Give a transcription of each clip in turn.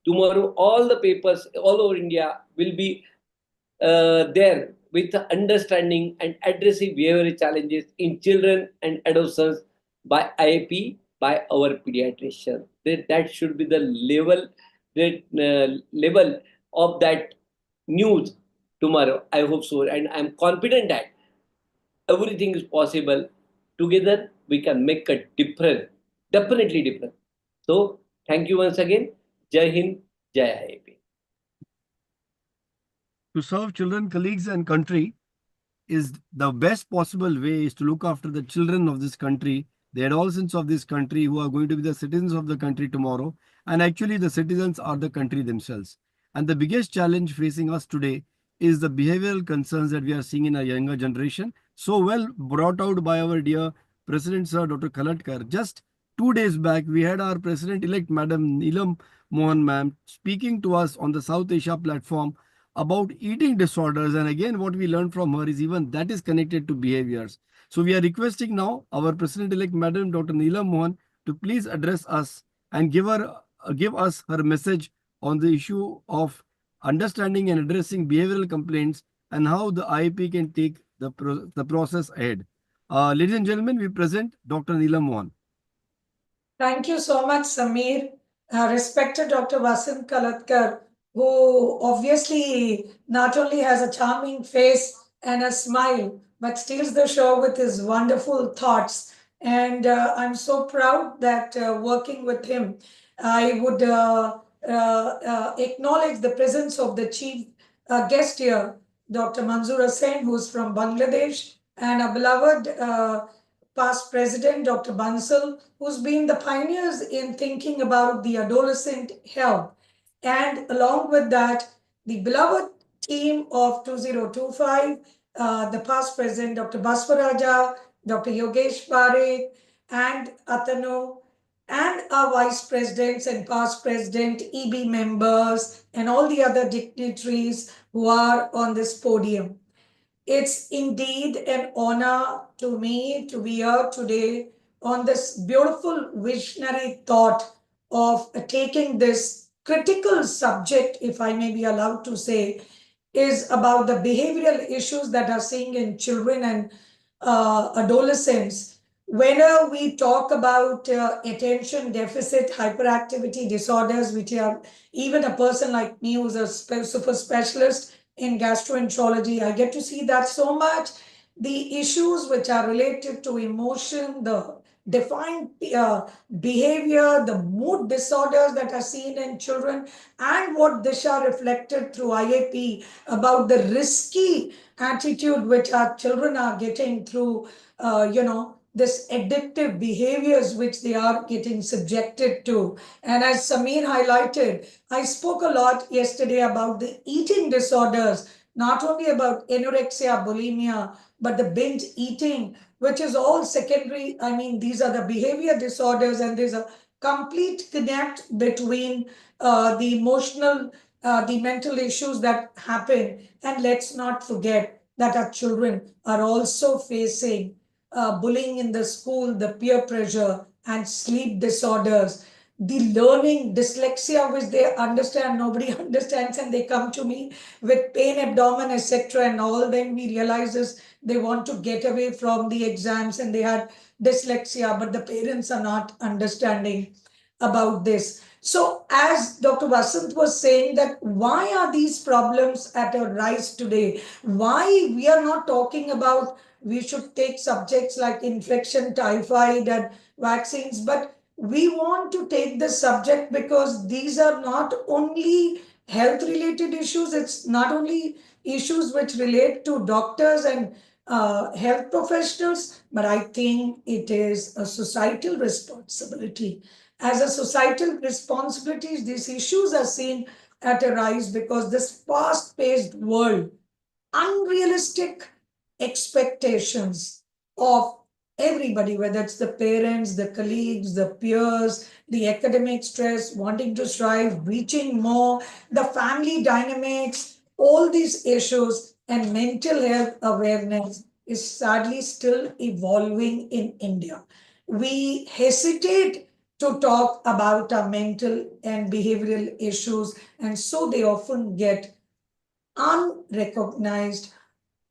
Tomorrow, all the papers all over India will be there with the understanding and addressing behavioral challenges in children and adolescents by IAP, by our pediatrician. That should be the level of that news tomorrow. I hope so, and I'm confident that everything is possible. Together, we can make a difference, definitely different. So, thank you once again. Jai Hind, Jai IAP. To serve children, colleagues, and country is the best possible way is to look after the children of this country, the adolescents of this country who are going to be the citizens of the country tomorrow. And actually, the citizens are the country themselves. And the biggest challenge facing us today is the behavioral concerns that we are seeing in our younger generation. So well brought out by our dear President Sir Dr. Khalatkar. Just 2 days back, we had our President-elect Madam Neelam Mohan ma'am speaking to us on the South Asia platform about eating disorders. And again, what we learned from her is even that is connected to behaviors. So we are requesting now our President-elect Madam Dr. Neelam Mohan to please address us and give us her message on the issue of understanding and addressing behavioral complaints and how the IAP can take the process ahead. Ladies and gentlemen, we present Dr. Neelam Mohan. Thank you so much, Samir. Respected Dr. Vasant Kalatkar, who obviously not only has a charming face and a smile, but steals the show with his wonderful thoughts. And I'm so proud that working with him, I would acknowledge the presence of the chief guest here, Dr. Manzoor Hussain, who's from Bangladesh, and a beloved past president, Dr. Bansal, who's been the pioneers in thinking about the adolescent health. And along with that, the beloved team of 2025, the past president, Dr. Baswaraja, Dr. Yogesh Parekh, and Atanu, and our vice presidents and past president, EB members, and all the other dignitaries who are on this podium. It's indeed an honor to me to be here today on this beautiful visionary thought of taking this critical subject, if I may be allowed to say, is about the behavioral issues that are seen in children and adolescents. Whenever we talk about attention deficit hyperactivity disorders, which are even a person like me who's a super specialist in gastroenterology, I get to see that so much. The issues which are related to emotion, the defined behavior, the mood disorders that are seen in children, and what Disha reflected through IAP about the risky attitude which our children are getting through, this addictive behaviors which they are getting subjected to. And as Samir highlighted, I spoke a lot yesterday about the eating disorders, not only about anorexia, bulimia, but the binge eating, which is all secondary. I mean, these are the behavior disorders, and there's a complete connect between the emotional, the mental issues that happen. And let's not forget that our children are also facing bullying in the school, the peer pressure, and sleep disorders, the learning dyslexia, which they understand, nobody understands, and they come to me with pain, abdomen, etc. And all then we realize is they want to get away from the exams and they had dyslexia, but the parents are not understanding about this. So, as Dr. Vasant was saying, that why are these problems at a rise today? Why we are not talking about we should take subjects like infection, typhoid, and vaccines, but we want to take this subject because these are not only health related issues, it's not only issues which relate to doctors and health professionals, but I think it is a societal responsibility. As a societal responsibility, these issues are seen at a rise because this fast paced world, unrealistic expectations of everybody, whether it's the parents, the colleagues, the peers, the academic stress, wanting to strive, reaching more, the family dynamics, all these issues, and mental health awareness is sadly still evolving in India. We hesitate to talk about our mental and behavioral issues, and so they often get unrecognized,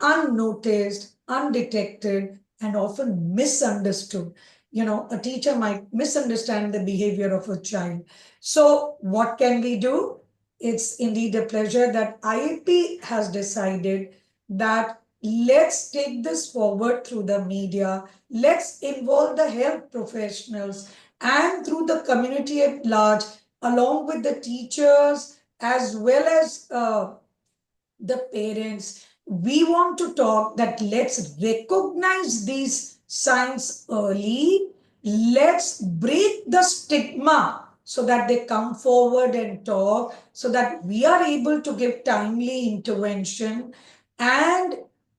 unnoticed, undetected, and often misunderstood. A teacher might misunderstand the behavior of a child. So, what can we do? It's indeed a pleasure that IAP has decided that let's take this forward through the media, let's involve the health professionals and through the community at large, along with the teachers as well as the parents. We want to talk that let's recognize these signs early. Let's break the stigma so that they come forward and talk, so that we are able to give timely intervention, and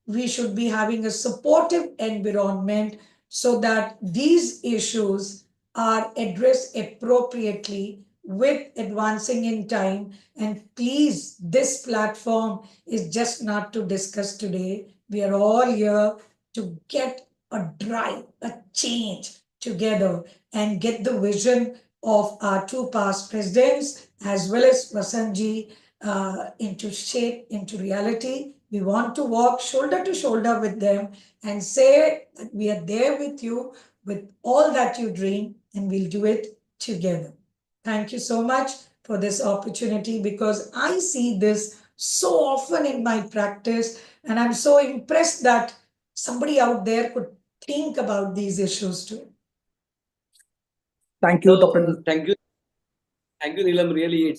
we should be having a supportive environment so that these issues are addressed appropriately with advancing in time. And please, this platform is just not to discuss today. We are all here to get a drive, a change together, and get the vision of our two past presidents as well as Vasantji into shape, into reality. We want to walk shoulder to shoulder with them and say that we are there with you with all that you dream, and we'll do it together. Thank you so much for this opportunity, because I see this so often in my practice, and I'm so impressed that somebody out there could think about these issues too. Thank you, So, Dr. thank you, Neelam. Really,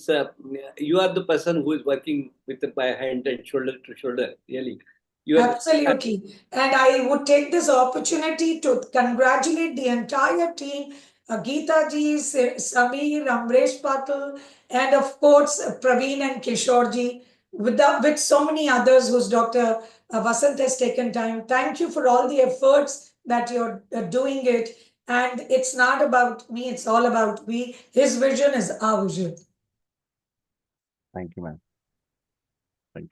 you are the person who is working with my hand and shoulder to shoulder. Really, you are. Absolutely. And I would take this opportunity to congratulate the entire team, Geeta ji, Samir, Amresh Patil, and of course, Praveen and Kishore ji, with so many others whose Dr. Vasant has taken time. Thank you for all the efforts that you're doing it. And it's not about me, it's all about we. His vision is our vision. Thank you, ma'am.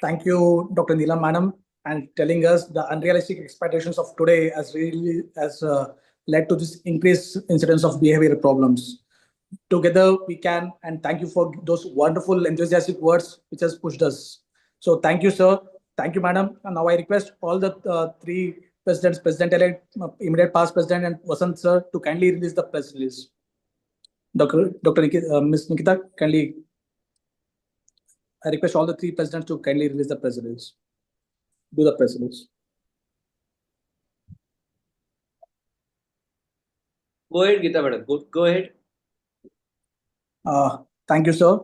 Thank you, Dr. Neelam Madam, and telling us the unrealistic expectations of today has led to this increased incidence of behavioral problems. Together we can, and thank you for those wonderful enthusiastic words which has pushed us. So thank you, sir. Thank you, madam. And now I request all the three presidents, President-elect, immediate past president, and Vasant sir to kindly release the press release. Dr. Ms. Nikita, kindly. I request all the three presidents to kindly release the press release. Do the press release. Go ahead, Geeta madam. Go ahead. Thank you, sir,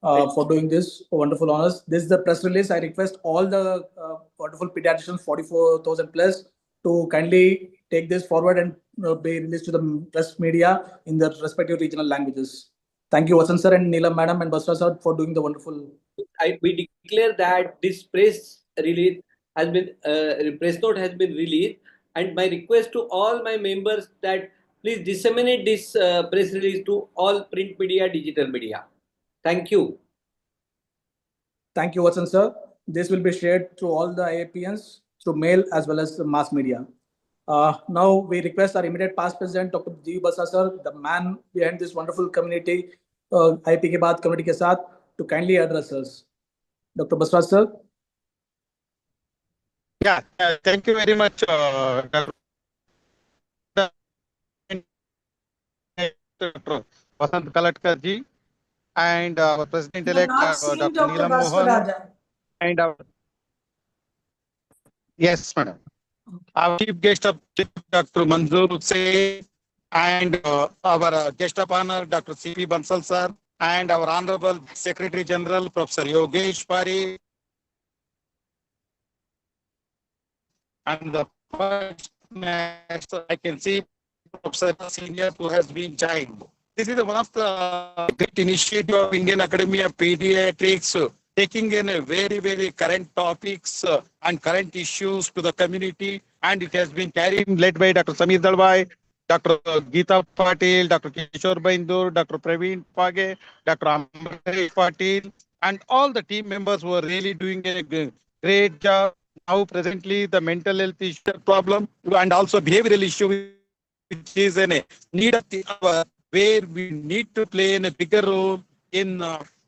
for doing this wonderful honors. This is the press release. I request all the wonderful pediatricians, 44,000 plus, to kindly take this forward and be released to the press media in the respective regional languages. Thank you, Vasant sir and Neelam madam and Basra sir, for doing the wonderful. We declare that this press release has been press note has been released, and my request to all my members that please disseminate this press release to all print media, digital media. Thank you. Thank you, Vasant sir. This will be shared to all the IAPNs through mail as well as the mass media. Now we request our immediate past president, Dr. G. Basra sir, the man behind this wonderful community, IAP के बाद community के साथ, to kindly address us. Dr. Basra sir. Yeah, thank you very much, Dr. Vasant Kalatkar ji, and our President-elect, Dr. Neelam Mohan, and our yes, madam. Our chief guest of Dr. Manzoor Hussain, and our guest of honor, Dr. C.P. Bansal sir, and our Honorable Secretary General, Professor Yogesh Pari, and the first next, I can see Professor Senior who has been joined. This is one of the great initiative of Indian Academy of Pediatrics, taking in a very, very current topics and current issues to the community. And it has been carried, led by Dr. Samir Dalwai, Dr. Geeta Patil, Dr. Kishore Baindur, Dr. Praveen Page, Dr. Amresh Patil, and all the team members who are really doing a great job. Now, presently, the mental health issue problem and also behavioral issue, which is a need of our where we need to play in a bigger role in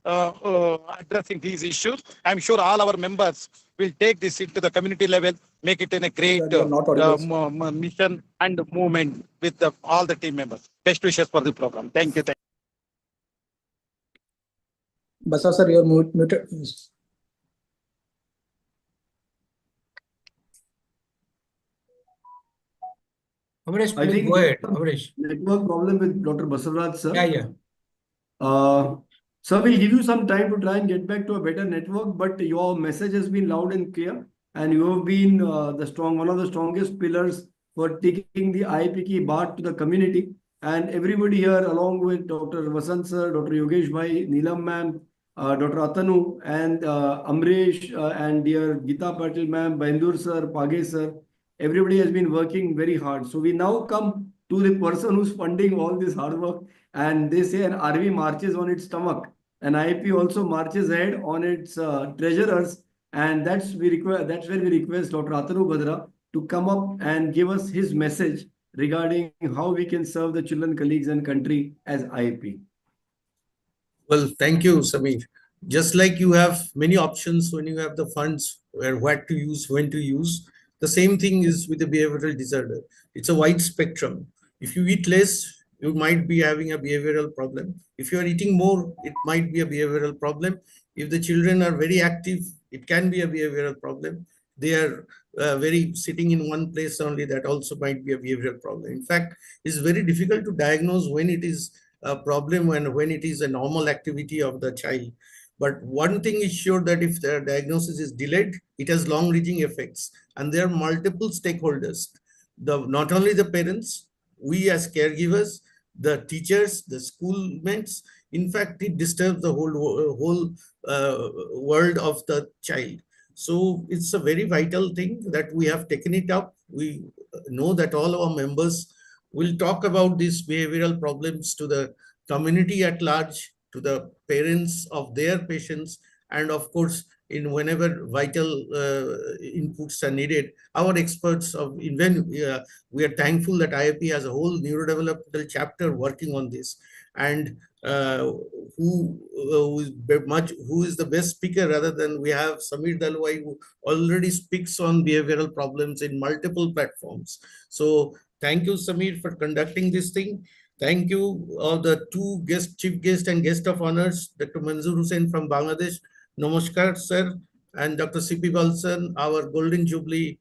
addressing these issues. I'm sure all our members will take this into the community level, make it in a great Sir, you are not audible. mission and movement with all the team members. Best wishes for the program. Thank you. Basa sir, you're muted. Yes. Amresh, I please think go ahead. we have Amresh. network problem with Dr. Basavraj, sir. Yeah. Sir, we'll give you some time to try and get back to a better network, but your message has been loud and clear, and you have been one of the strongest pillars for taking the IAP ki Baat to the community. And everybody here, along with Dr. Vasant sir, Dr. Yogesh bhai, Neelam ma'am, Dr. Atanu, and Amresh, and dear Geeta Patil ma'am, Baindur sir, Page sir, everybody has been working very hard. So we now come to the person who's funding all this hard work. And they say an RV marches on its stomach. An IAP also marches ahead on its treasurers. And that's where we request Dr. Atanu Badra to come up and give us his message regarding how we can serve the children, colleagues, and country as IAP. Well, thank you, Samir. Just like you have many options when you have the funds, where what to use, when to use, the same thing is with the behavioral disorder. It's a wide spectrum. If you eat less, you might be having a behavioral problem. If you are eating more, it might be a behavioral problem. If the children are very active, it can be a behavioral problem. They are very sitting in one place only, that also might be a behavioral problem. In fact, it's very difficult to diagnose when it is a problem when it is a normal activity of the child. But one thing is sure, that if the diagnosis is delayed, it has long-reaching effects, and there are multiple stakeholders. Not only the parents, we as caregivers, the teachers, the schoolmates. In fact, it disturbs the whole world of the child. So it's a very vital thing that we have taken it up. We know that all our members will talk about these behavioral problems to the community at large, to the parents of their patients, and of course, in whenever vital inputs are needed, our experts of even we are thankful that IAP has a whole neurodevelopmental chapter working on this, and who is the best speaker rather than we have Samir Dalwai, who already speaks on behavioral problems in multiple platforms. So thank you, Samir, for conducting this thing. Thank you, all the two chief guest and guest of honors, Dr. Manzoor Hussain from Bangladesh. Namaskar, sir. And Dr. C.P. Balsan, our Golden Jubilee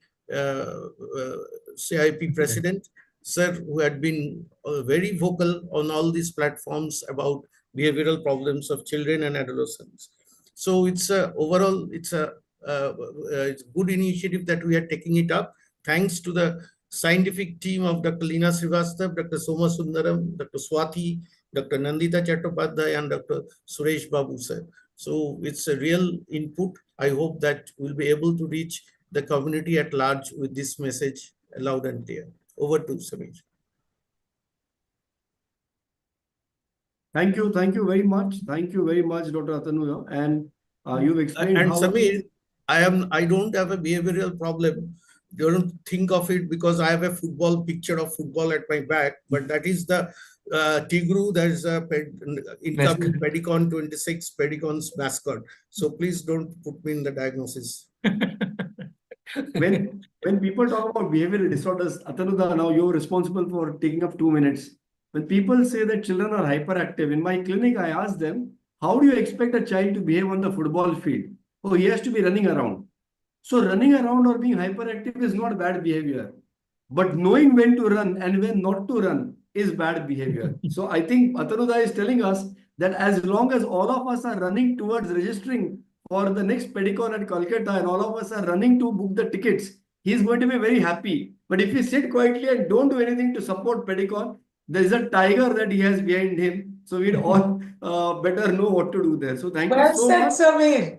CIP president, sir, who had been very vocal on all these platforms about behavioral problems of children and adolescents. So it's it's a good initiative that we are taking it up. Thanks to the scientific team of Dr. Leena Srivastav, Dr. Soma Sundaram, Dr. Swati, Dr. Nandita Chattopadhyay, and Dr. Suresh Babu sir. So it's a real input. I hope that we'll be able to reach the community at large with this message loud and clear. Over to Samir. Thank you very much. Thank you very much, Dr. Atanu. And you've explained and how Samir, I don't have a behavioral problem. Don't think of it because I have a picture of football at my back, but that is the Tigru, that is a incoming Pedicon 26 Pedicon's mascot. So please don't put me in the diagnosis. when people talk about behavioral disorders, Atanuda, now you're responsible for taking up 2 minutes. When people say that children are hyperactive, in my clinic, I ask them, how do you expect a child to behave on the football field? Oh, he has to be running around. So running around or being hyperactive is not bad behavior. But knowing when to run and when not to run is bad behavior. So I think Atanuda is telling us that as long as all of us are running towards registering for the next Pedicon at Kolkata and all of us are running to book the tickets, he's going to be very happy. But if we sit quietly and don't do anything to support Pedicon, there is a tiger that he has behind him. So we'd all better know what to do there. So thank you so much. Samir.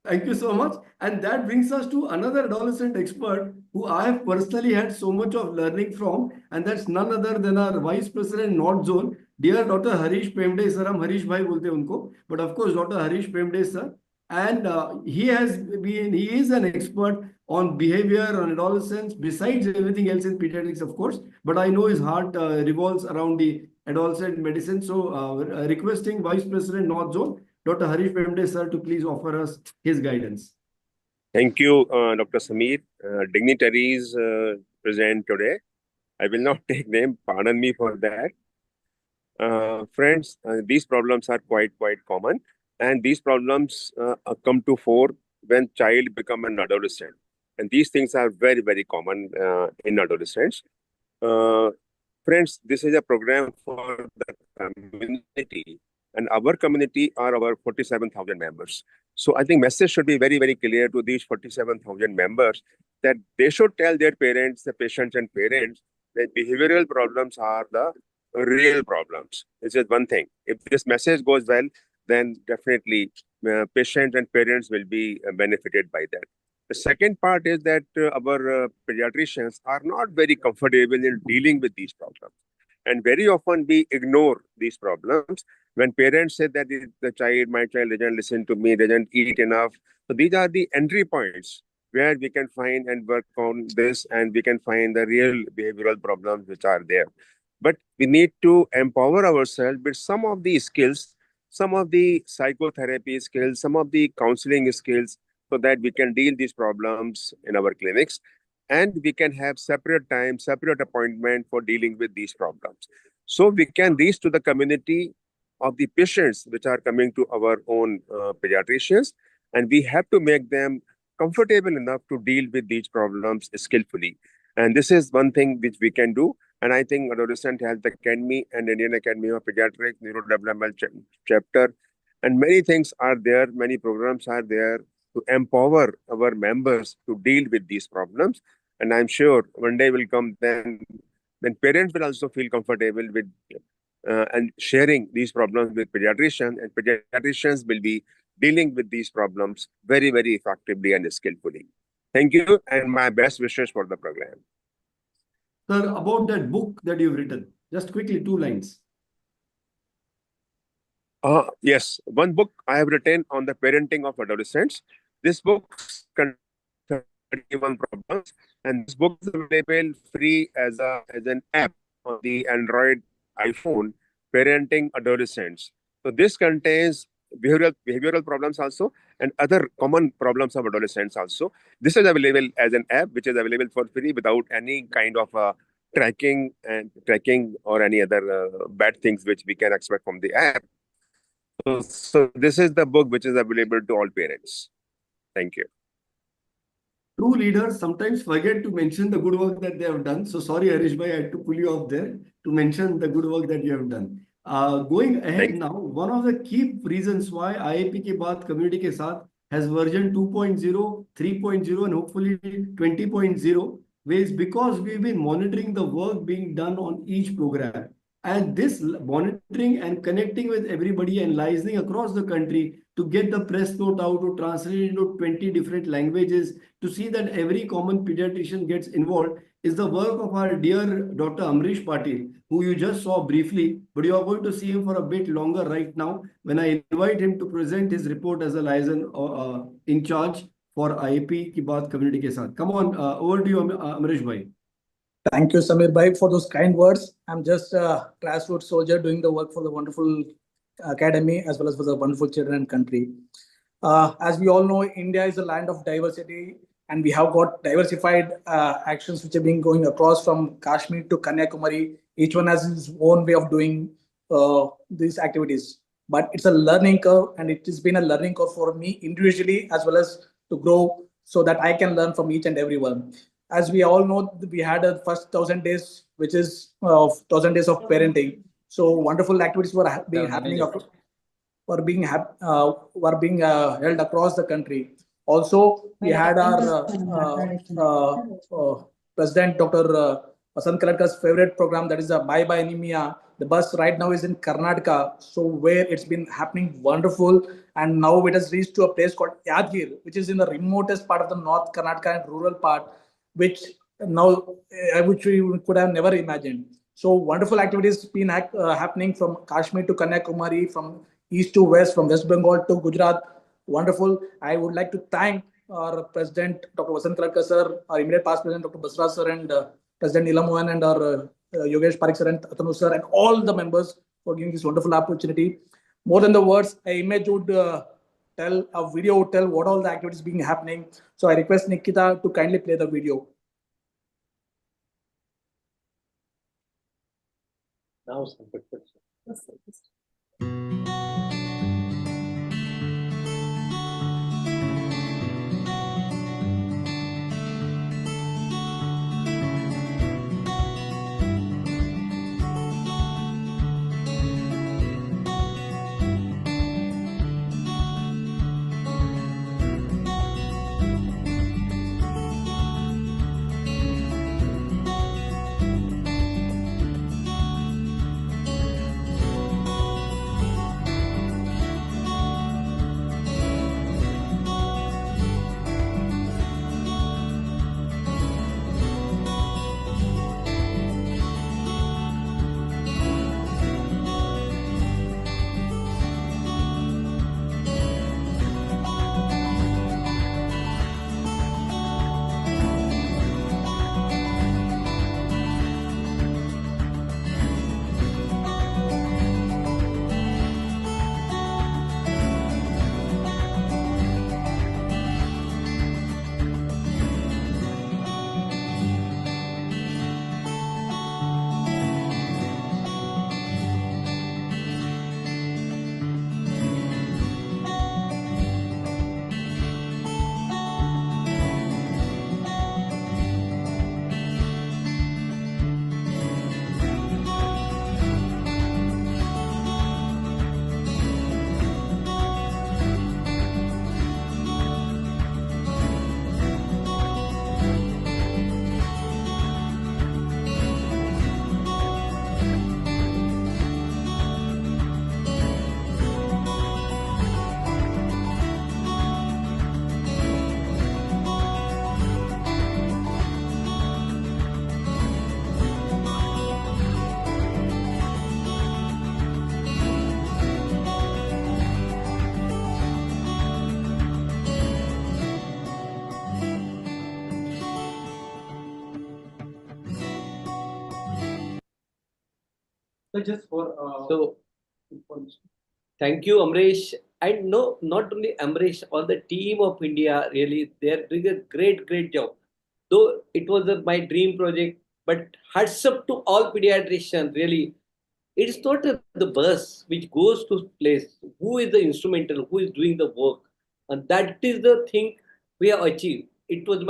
Thank you so much. And that brings us to another adolescent expert who I have personally had so much of learning from, and that's none other than our Vice President North Zone, dear Dr. Harish Pemde sir. Hum Harish bhai bolte unko, but of course Dr. Harish Pemde sir. And he is an expert on behavior, on adolescence, besides everything else in pediatrics, of course. But I know his heart revolves around the and also in medicine. So requesting Vice President North Zone, Dr. Harish Pemde sir, to please offer us his guidance. Thank you, Dr. Sameer. Dignitaries present today. I will not take name, pardon me for that. Friends, these problems are quite common, and these problems come to fore when child become an adolescent. And these things are very common in adolescents. Uh, Friends, this is a program for the community, and our community are our 47,000 members. So I think message should be very clear to these 47,000 members that they should tell their parents, the patients and parents, that behavioral problems are the real problems. This is one thing. If this message goes well, then definitely patients and parents will be benefited by that. The second part is that our pediatricians are not very comfortable in dealing with these problems. And very often we ignore these problems. When parents say that my child doesn't listen to me, doesn't eat enough. So these are the entry points where we can find and work on this, and we can find the real behavioral problems which are there. But we need to empower ourselves with some of the skills, some of the psychotherapy skills, some of the counseling skills, so that we can deal these problems in our clinics, and we can have separate time, separate appointment for dealing with these problems. So we can reach to the community of the patients which are coming to our own pediatricians, and we have to make them comfortable enough to deal with these problems skillfully. And this is one thing which we can do. And I think Adolescent Health Academy and Indian Academy of Pediatrics Neurodevelopmental chapter and many things are there, many programs are there to empower our members to deal with these problems. And I'm sure one day will come, then parents will also feel comfortable with and sharing these problems with pediatricians, and pediatricians will be dealing with these problems very effectively and skillfully. Thank you, and my best wishes for the program. Sir, about that book that you've written, just quickly, 2 lines. Yes, one book I have written on the parenting of adolescents. This book contains 31 problems, and this book is available free as an app on the Android iPhone, Parenting Adolescents. So this contains behavioral problems also, and other common problems of adolescents also. This is available as an app, which is available for free without any kind of tracking or any other bad things which we can expect from the app. So this is the book which is available to all parents. Thank you. True leaders sometimes forget to mention the good work that they have done. So sorry, Harish bhai, I had to pull you off there to mention the good work that you have done. Going ahead now, one of the key reasons why IAP ke Baat community ke saath has version 2.0, 3.0 and hopefully 20.0 is because we've been monitoring the work being done on each program. And this monitoring and connecting with everybody and liaising across the country to get the press note out, to translate into 20 different languages, to see that every common pediatrician gets involved is the work of our dear Dr. Amrish Patil, who you just saw briefly, but you are going to see him for a bit longer right now when I invite him to present his report as a liaison in charge for IAP Ki Baat community ke saath. Come on, over to you, Amrish bhai. Thank you, Samir bhai, for those kind words. I'm just a grassroots soldier doing the work for the wonderful academy as well as for the wonderful children and country. As we all know, India is a land of diversity, and we have got diversified actions which have been going across from Kashmir to Kanyakumari. Each one has his own way of doing these activities. But it's a learning curve, and it has been a learning curve for me individually as well as to grow so that I can learn from each and every one. As we all know, we had a first 1,000 days, which is 1,000 days of parenting. So wonderful activities were being happening, were being held across the country. Also, we had our President Dr. Vasant Kaladkar's favorite program, that is a Bye Bye Anemia. The bus right now is in Karnataka, so where it's been happening wonderful, and now it has reached to a place called Yadgir, which is in the remotest part of the North Karnataka and rural part, which now which we could have never imagined. So wonderful activities been happening from Kashmir to Kanyakumari, from east to west, from West Bengal to Gujarat. Wonderful. I would like to thank our President Dr. Vasant Kaladkar sir, our immediate past President Dr. Basraj sir, and President Nilam Mohan, and our Yogesh Parikh sir and Atanu sir and all the members for giving this wonderful opportunity. More than the words, an image would tell, a video would tell what all the activities being happening. So I request Nikita to kindly play the video. Now, some good questions. So just for So, thank you, Amresh. And no, not only Amresh, all the team of India, really, they're doing a great job. Though it was my dream project, but hats up to all pediatricians, really. It's not the bus which goes to place. Who is the instrumental? Who is doing the work? And that is the thing we have achieved. It was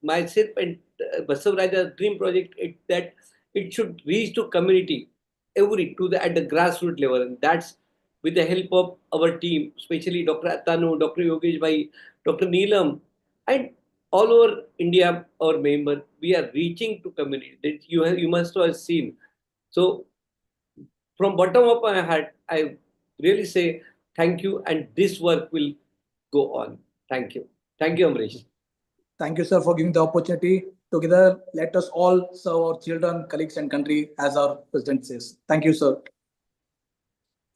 myself and Basavaraja's dream project that it should reach to community at the grassroots level, and that's with the help of our team, especially Dr. Atanu, Dr. Yogesh Bhai, Dr. Neelam, and all over India, our member, we are reaching to community. That you must have seen. So from bottom of my heart, I really say thank you, and this work will go on. Thank you, Amresh. Thank you, sir, for giving the opportunity. Together, let us all serve our children, colleagues, and country, as our president says. Thank you, sir.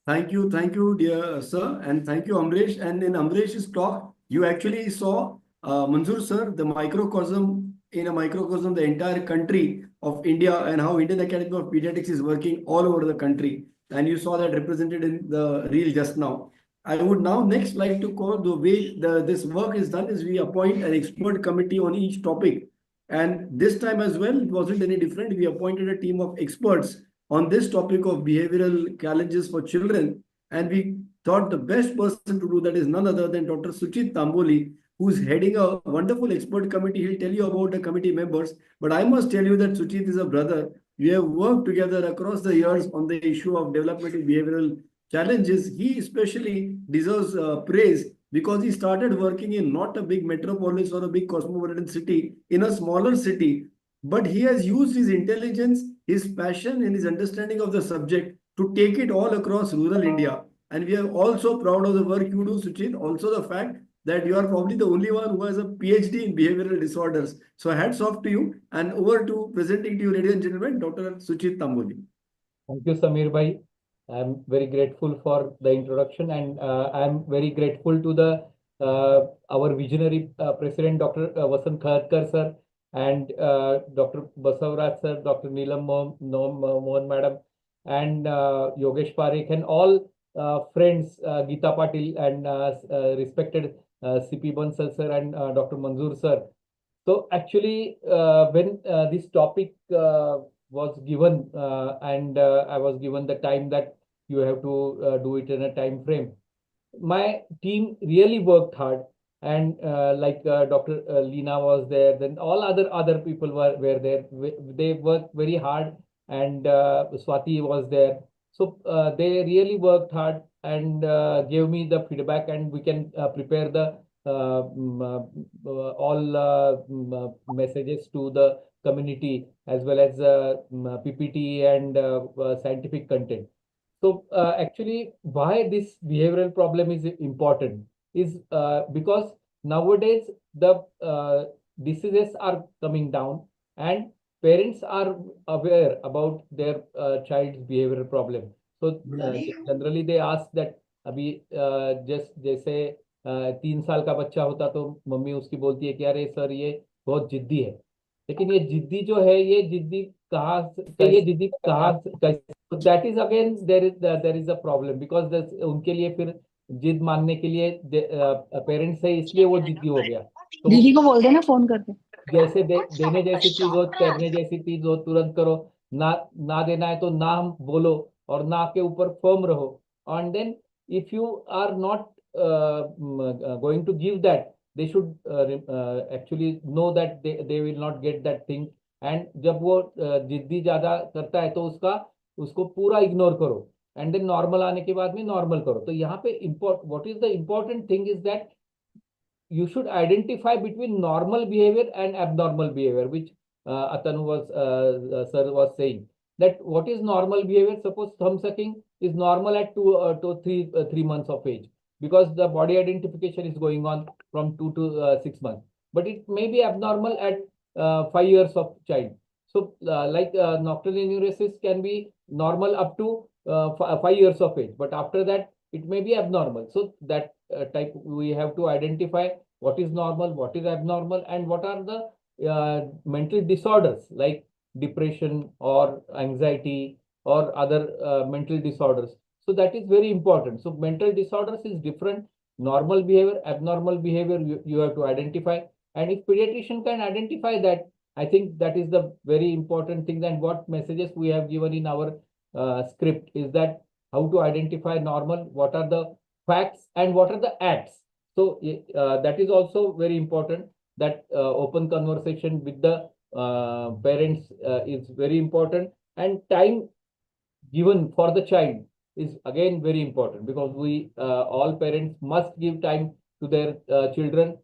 Thank you, dear sir, and thank you, Amresh. And in Amresh's talk, you actually saw Manzoor sir, the microcosm, the entire country of India and how Indian Academy of Pediatrics is working all over the country. And you saw that represented in the reel just now. I would now next like to call the way this work is done is we appoint an expert committee on each topic. And this time as well, it wasn't any different. We appointed a team of experts on this topic of behavioral challenges for children. And we thought the best person to do that is none other than Dr. Suchit Tamboli, who's heading a wonderful expert committee. He'll tell you about the committee members. But I must tell you that Suchit is a brother. We have worked together across the years on the issue of developmental behavioral challenges. He especially deserves praise because he started working in not a big metropolis or a big cosmopolitan city, in a smaller city. But he has used his intelligence, his passion, and his understanding of the subject to take it all across rural India. And we are also proud of the work you do, Suchit. Also, the fact that you are probably the only one who has a PhD in behavioral disorders. So, hats off to you. And over to presenting to you, ladies and gentlemen, Dr. Suchit Tamboli. thank you, Samir Bhai. I'm very grateful for the introduction, and I'm very grateful to the our visionary president, Dr. Vasant Khadkar sir, and Dr. Basavaraj sir, Dr. Neelam Mohan madam, and Yogesh Parekh, and all friends, Geeta Patil, and respected CP Bansal sir, and Dr. Manzoor sir. So actually, when this topic was given, and I was given the time that you have to do it in a time frame, my team really worked hard, and like Dr. Leena was there, then all other people were there. They worked very hard, and Swati was there. So they really worked hard and gave me the feedback, and we can prepare the all messages to the community, as well as PPT and scientific content. So actually, why this behavioral problem is important is because nowadays the diseases are coming down, and parents are aware about their child's behavioral problem. So generally they ask that अभी just जैसे 3 साल का बच्चा होता तो mummy उसकी बोलती है कि अरे सर ये बहुत जिद्दी है, लेकिन ये जिद्दी जो है ये जिद्दी कहाँ ये जिद्दी कहाँ that is again there is a problem, because उनके लिए फिर जिद मानने के लिए पेरेंट्स है, इसलिए वो जिद्दी हो गया। तो दीदी को बोल देना फोन करके, जैसे देने जैसी चीज हो, करने जैसी चीज हो, तुरंत करो। ना देना है तो ना हम बोलो, और ना के ऊपर फर्म रहो। And then if you are not going to give that, they should actually know that they will not get that thing। And जब वो जिद्दी ज्यादा करता है तो उसको पूरा इग्नोर करो, एंड देन नॉर्मल आने के बाद में नॉर्मल करो। तो यहाँ पे what is the important thing is that you should identify between normal behavior and abnormal behavior, which Atanu sir was saying, that what is normal behavior. Suppose thumb sucking is normal at 2 to 3 months of age, because the body identification is going on from 2 to 6 months, but it may be abnormal at 5 years of child. So like nocturnal enuresis can be normal up to 5 years of age, but after that it may be abnormal. So that type we have to identify what is normal, what is abnormal, and what are the mental disorders like depression or anxiety or other mental disorders. So that is very important. So mental disorders is different. Normal behavior, abnormal behavior, you have to identify. And if pediatrician can identify that, I think that is the very important thing. And what messages we have given in our script is that how to identify normal, what are the facts, and what are the acts. So that is also very important, that open conversation with the parents is very important, and time given for the child is again very important, because we all parents must give time to their children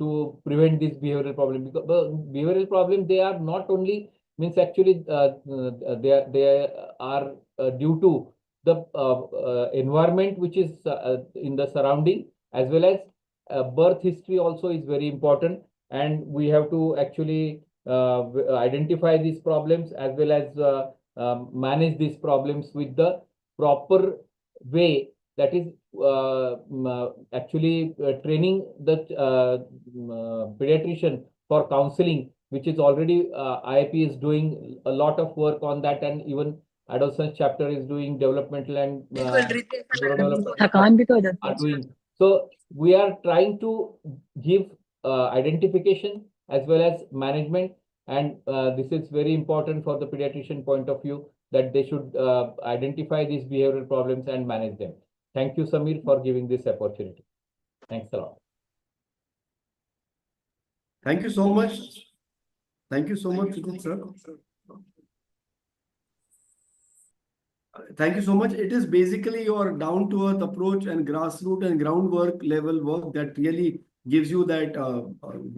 to prevent this behavioral problem. Because behavioral problem, they are not only means actually they are due to the environment which is in the surrounding, as well as birth history also is very important, and we have to actually identify these problems, as well as manage these problems with the proper way, that is actually training the pediatrician for counseling, which is already IAP is doing a lot of work on that, and even adolescence chapter is doing developmental and थकान भी तो हो जाती are है। doing. So we are trying to give identification as well as management, and this is very important for the pediatrician point of view, that they should identify these behavioral problems and manage them. Thank you, Samir, for giving this opportunity. Thanks a lot. Thank you so much. Thank you so much, Sujit sir. Thank you so much. It is basically your down-to-earth approach and grassroots and groundwork level work that really gives you that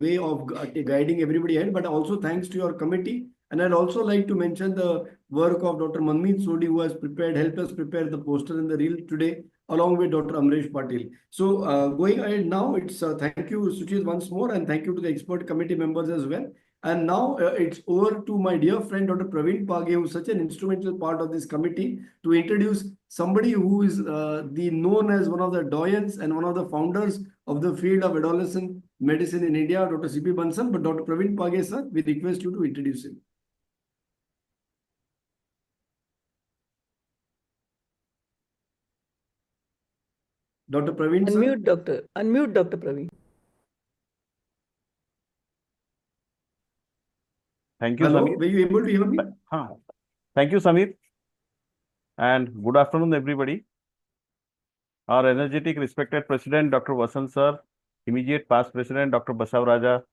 way of guiding everybody ahead. But also thanks to your committee. And I'd also like to mention the work of Dr. Manmeet Sodhi, who has helped us prepare the poster and the reel today, along with Dr. Amresh Patil. So going ahead now, it's thank you, Sujit, once more, and thank you to the expert committee members as well. And now it's over to my dear friend, Dr. Praveen Page, who is such an instrumental part of this committee, to introduce somebody who is the known as one of the doyens and one of the founders of the field of adolescent medicine in India, Dr. C.P. Bansal. But Dr. Praveen Page, sir, we request you to introduce him. Dr. Praveen, sir. Unmute Dr. Praveen. Thank you, Hello, Sameer. were you able to hear me? Thank you, Sameer. And good afternoon, everybody. Our energetic, respected President, Dr. Vasant Sir, immediate past President, Dr. Basav Raja,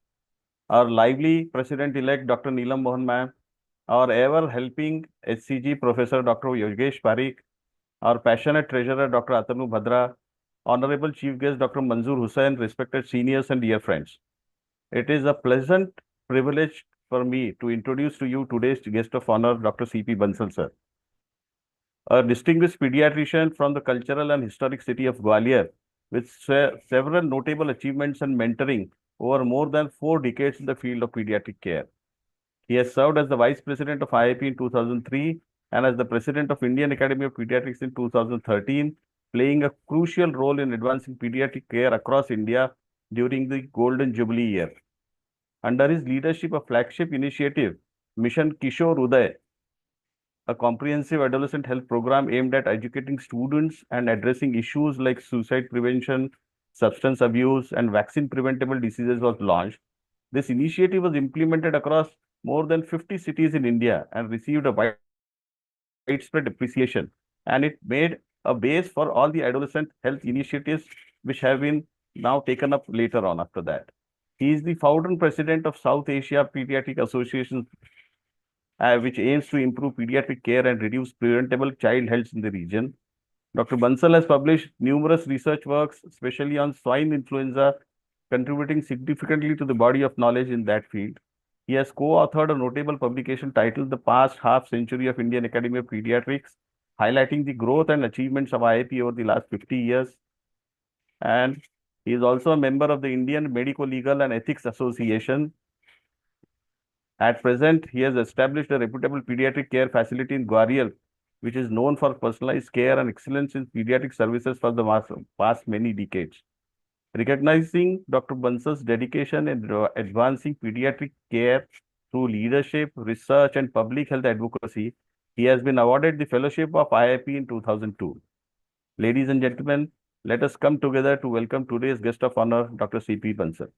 our lively President-elect, Dr. Neelam Mohan Ma'am, our ever-helping HCG Professor, Dr. Yogesh Parikh, our passionate Treasurer, Dr. Atanu Bhadra, Honorable Chief Guest, Dr. Manzoor Hussain, respected seniors and dear friends. It is a pleasant privilege for me to introduce to you today's guest of honor, Dr. C.P. Bansal Sir, a distinguished pediatrician from the cultural and historic city of Gwalior, with several notable achievements and mentoring over more than 4 decades in the field of pediatric care. He has served as the Vice President of IAP in 2003 and as the President of Indian Academy of Pediatrics in 2013, playing a crucial role in advancing pediatric care across India during the Golden Jubilee year. Under his leadership, a flagship initiative, Mission Kishore Uday, a comprehensive adolescent health program aimed at educating students and addressing issues like suicide prevention, substance abuse, and vaccine preventable diseases was launched. This initiative was implemented across more than 50 cities in India and received a widespread appreciation. And it made a base for all the adolescent health initiatives which have been now taken up later on after that. He is the founder and president of South Asia Pediatric Association, which aims to improve pediatric care and reduce preventable child health in the region. Dr. Bansal has published numerous research works, especially on swine influenza, contributing significantly to the body of knowledge in that field. He has co-authored a notable publication titled The Past Half Century of Indian Academy of Pediatrics, highlighting the growth and achievements of IAP over the last 50 years. And he is also a member of the Indian Medico Legal and Ethics Association. At present, he has established a reputable pediatric care facility in Gwalior, which is known for personalized care and excellence in pediatric services for the past many decades. Recognizing Dr. Bansal's dedication in advancing pediatric care through leadership, research, and public health advocacy, he has been awarded the Fellowship of IAP in 2002. Ladies and gentlemen, let us come together to welcome today's guest of honor, Dr. C.P. Bansal.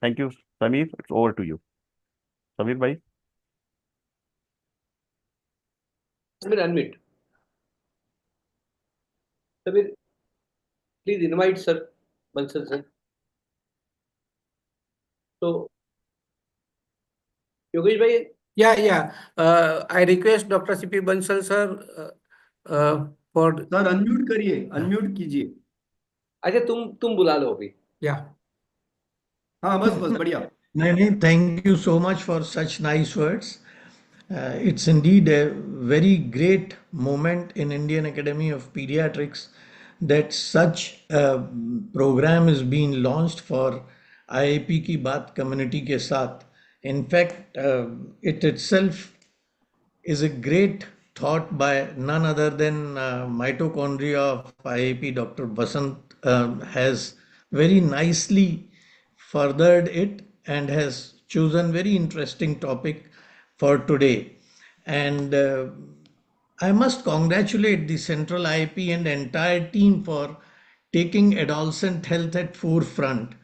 Thank you, Sameer. It's over to you. Sameer bhai. Samir, unmute. Samir, please invite Sir Bansal sir. So, Yogesh bhai. Yeah. I request Dr. C.P. Bansal sir for. Sir, unmute करिए, unmute कीजिए. अच्छा तुम बुला लो अभी. Yeah. हाँ बस बढ़िया. Naini, thank you so much for such nice words. It's indeed a very great moment in Indian Academy of Pediatrics that such a program is being launched for IAP ki Baat community ke saath. In fact, it itself is a great thought by none other than mitochondria of IAP. Dr. Vasant has very nicely furthered it and has chosen very interesting topic for today. And I must congratulate the Central IAP and the entire team for taking adolescent health at forefront.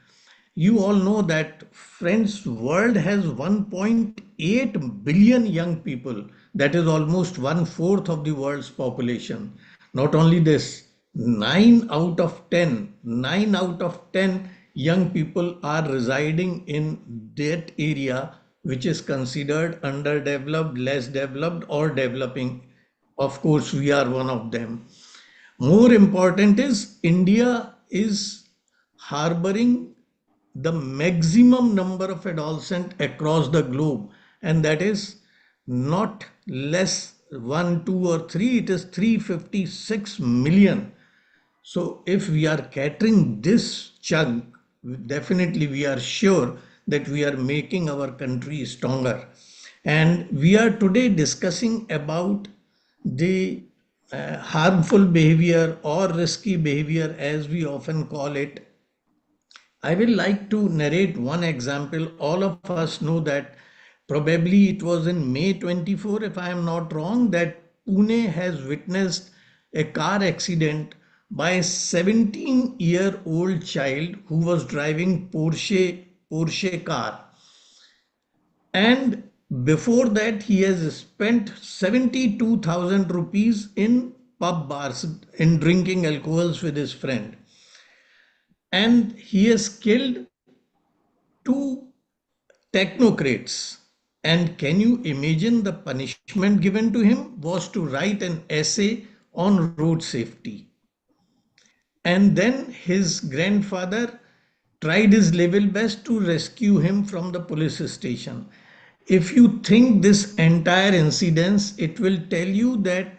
You all know that, friends, world has 1.8 billion young people. That is almost 1/4 of the world's population. Not only this, 9 out of 10 young people are residing in that area which is considered underdeveloped, less developed, or developing. Of course, we are one of them. More important is India is harboring the maximum number of adolescents across the globe, and that is not less 1, 2, or 3, it is 356 million. So if we are catering this chunk, definitely we are sure that we are making our country stronger. And we are today discussing about the harmful behavior or risky behavior, as we often call it. I will like to narrate one example. All of us know that probably it was in May 24, if I am not wrong, that Pune has witnessed a car accident by a 17-year-old child who was driving Porsche car. And before that, he has spent 72,000 rupees in pub bars in drinking alcohols with his friend. And he has killed two technocrats. And can you imagine the punishment given to him was to write an essay on road safety. And then his grandfather tried his level best to rescue him from the police station. If you think this entire incident, it will tell you that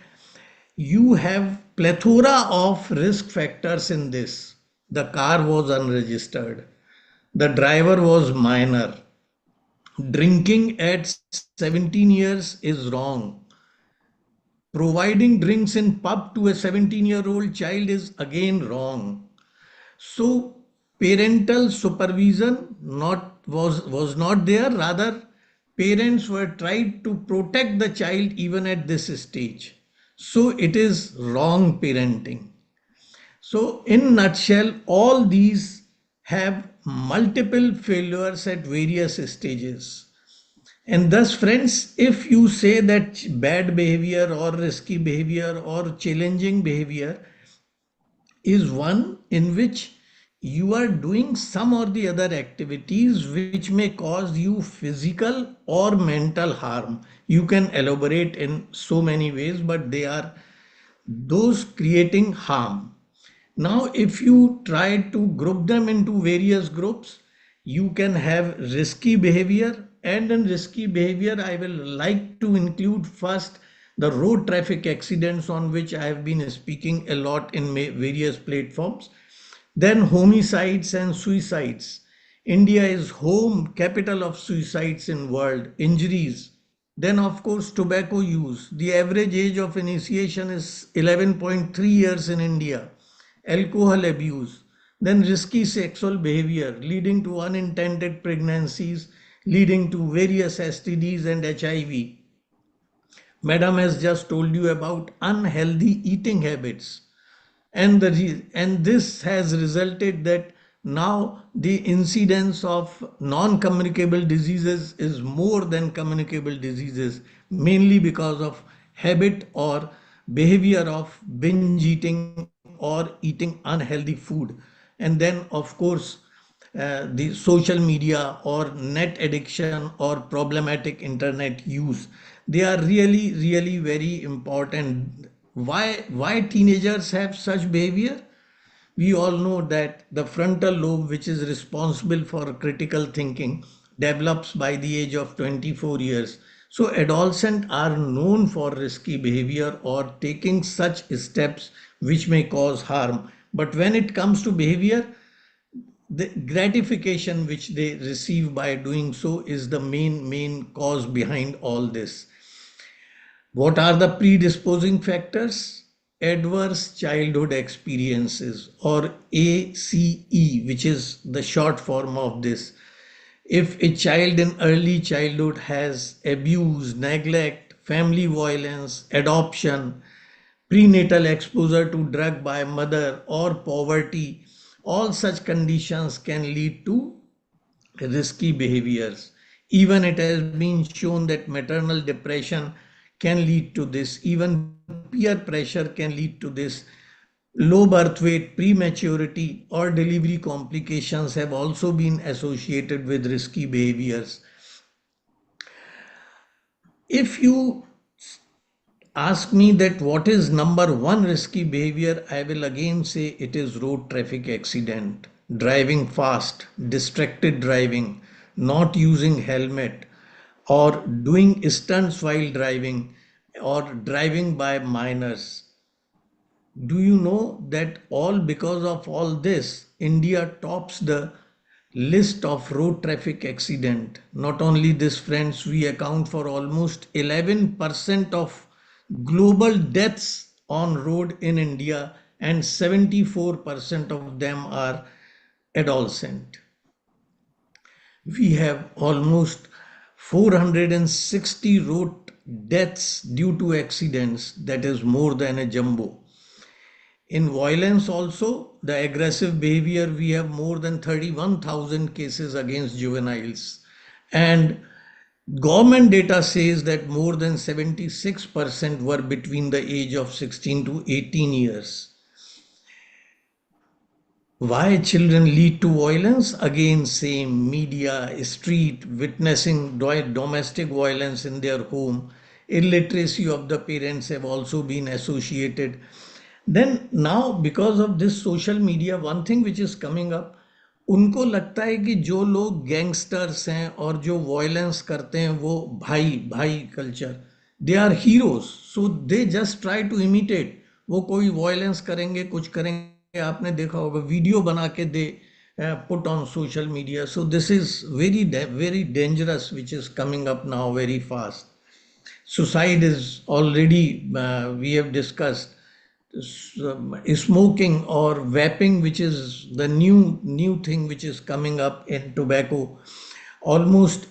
you have plethora of risk factors in this. The car was unregistered. The driver was minor. Drinking at 17 years is wrong. Providing drinks in pub to a 17-year-old child is again wrong. So parental supervision was not there. Rather, parents were tried to protect the child even at this stage. So it is wrong parenting. So in nutshell, all these have multiple failures at various stages. And thus, friends, if you say that bad behavior or risky behavior or challenging behavior is one in which you are doing some or the other activities which may cause you physical or mental harm, you can elaborate in so many ways, but they are those creating harm. Now, if you try to group them into various groups, you can have risky behavior. And in risky behavior, I will like to include first the road traffic accidents, on which I have been speaking a lot in various platforms. Then homicides and suicides. India is home capital of suicides in world, injuries. Then of course tobacco use. The average age of initiation is 11.3 years in India. Alcohol abuse. Then risky sexual behavior leading to unintended pregnancies, leading to various STDs and HIV. Madam has just told you about unhealthy eating habits. And this has resulted that now the incidence of non-communicable diseases is more than communicable diseases, mainly because of habit or behavior of binge eating or eating unhealthy food. And then of course the social media or net addiction or problematic internet use, they are really very important. Why teenagers have such behavior? We all know that the frontal lobe, which is responsible for critical thinking, develops by the age of 24 years. So adolescents are known for risky behavior or taking such steps which may cause harm. But when it comes to behavior, the gratification which they receive by doing so is the main cause behind all this. What are the predisposing factors? Adverse childhood experiences, or ACE, which is the short form of this. If a child in early childhood has abuse, neglect, family violence, adoption, prenatal exposure to drug by mother, or poverty, all such conditions can lead to risky behaviors. Even it has been shown that maternal depression can lead to this, even peer pressure can lead to this. Low birth weight, prematurity, or delivery complications have also been associated with risky behaviors. If you ask me that what is number one risky behavior, I will again say it is road traffic accident, driving fast, distracted driving, not using helmet, or doing stunts while driving, or driving by minors. Do you know that all because of all this, India tops the list of road traffic accident. Not only this, friends, we account for almost 11% of global deaths on road in India, and 74% of them are adolescent. We have almost 460 road deaths due to accidents, that is more than a jumbo. In violence also, the aggressive behavior, we have more than 31,000 cases against juveniles. And government data says that more than 76% were between the age of 16 to 18 years. Why children lead to violence? Again, same media, street, witnessing domestic violence in their home. Illiteracy of the parents have also been associated. Then now, because of this social media, one thing which is coming up, उनको लगता है कि जो लोग gangsters हैं और जो violence करते हैं वो भाई भाई culture, they are heroes, so they just try to imitate. वो कोई वायलेंस करेंगे, कुछ करेंगे, आपने देखा होगा वीडियो बना के दे put on social media. So this is very dangerous, which is coming up now very fast. Suicide is already, we have discussed. Smoking or vaping, which is the new thing which is coming up in tobacco. Almost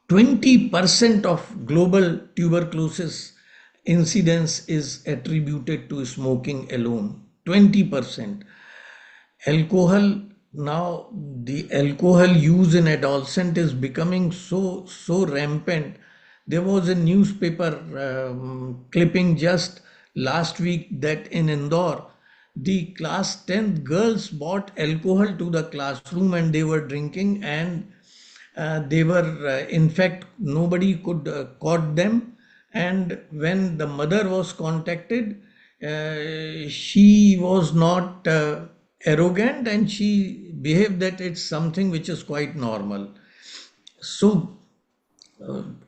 20% of global tuberculosis incidence is attributed to smoking alone. 20%. Alcohol, now the alcohol use in adolescent is becoming so rampant. There was a newspaper clipping just last week that in Indore, the class 10th girls bought alcohol to the classroom and they were drinking, and they were in fact nobody could caught them. And when the mother was contacted, she was not arrogant, and she behaved that it's something which is quite normal. So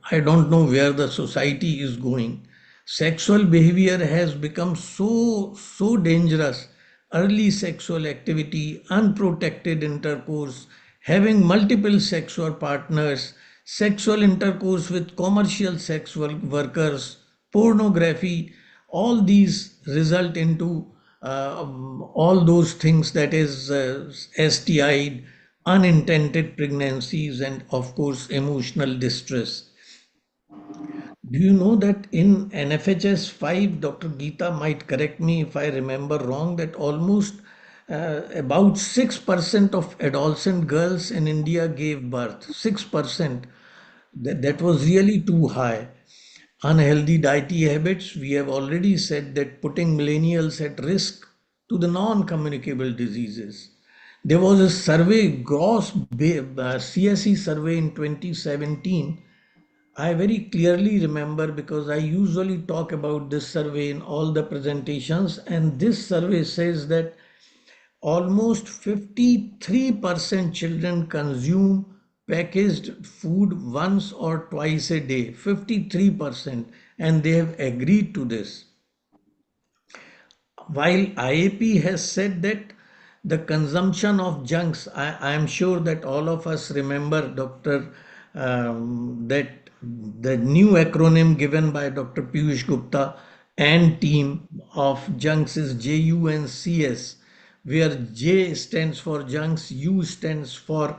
I don't know where the society is going. Sexual behavior has become so dangerous. Early sexual activity, unprotected intercourse, having multiple sexual partners, sexual intercourse with commercial sexual workers, pornography, all these result into all those things, that is STI, unintended pregnancies, and of course emotional distress. Do you know that in NFHS 5, Dr. Geeta might correct me if I remember wrong, that almost about 6% of adolescent girls in India gave birth. 6%. That was really too high. Unhealthy dietary habits, we have already said that putting millennials at risk to the non-communicable diseases. There was a survey, CSE survey in 2017. I very clearly remember because I usually talk about this survey in all the presentations, and this survey says that almost 53% children consume packaged food once or twice a day. 53%, and they have agreed to this. While IAP has said that the consumption of junks, I am sure that all of us remember, Dr. That the new acronym given by Dr. Piyush Gupta and team of junks is JUNCS, where J stands for junks, U stands for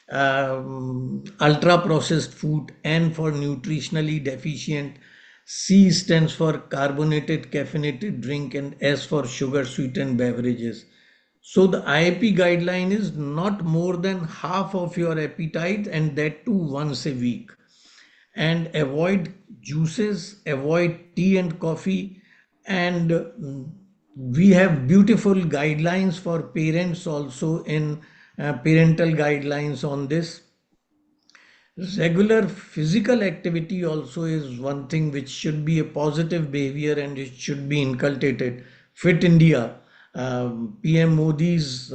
ultra processed food, N for nutritionally deficient, C stands for carbonated caffeinated drink, and S for sugar sweetened beverages. So the IAP guideline is not more than half of your appetite, and that too once a week. And avoid juices, avoid tea and coffee. And we have beautiful guidelines for parents also in parental guidelines on this. Regular physical activity also is one thing which should be a positive behavior, and it should be inculcated. Fit India, PM Modi's